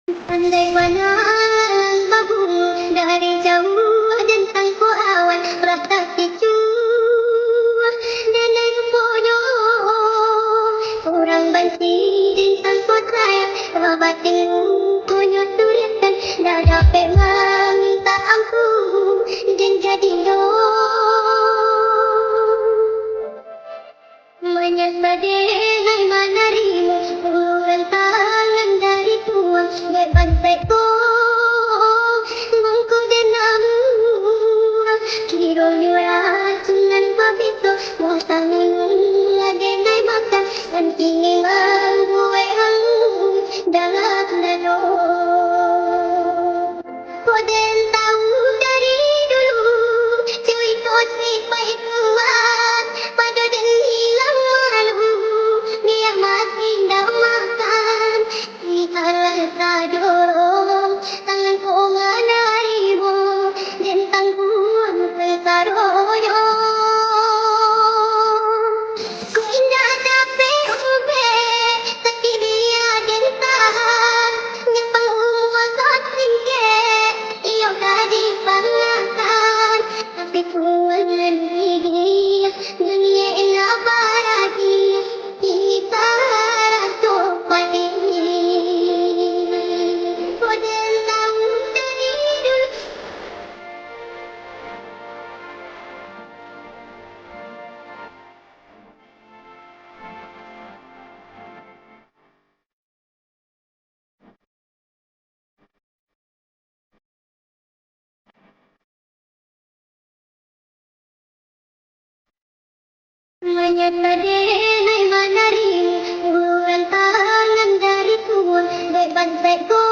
Andai mana babung dari jauh dan tangku awan rasa kicu nenek podo orang banti dan tangku saya batin punya turikan dah dapat meminta ampun dan jadi do menyesal menerimu ulang tangan dari tuang bantai ko mengko denamu kiro nyura sunan babito watang lagi nai makan dan kini gue dalam dano Koden tahu dari dulu cuy kosmi baik kuat pada dan hilang malu dia masih dah makan kita rasa dorong tangan ku menarimu dan tangguh bertaroyo ku indah tapi ube tapi dia dan tahan nyepang umuat tinggi iyo kadi pangakan tapi kuangan gigi dunia ina baragi kita rato pati Koden tahu dari dulu menyesal menarimu ulang tangan dari tuan beban seko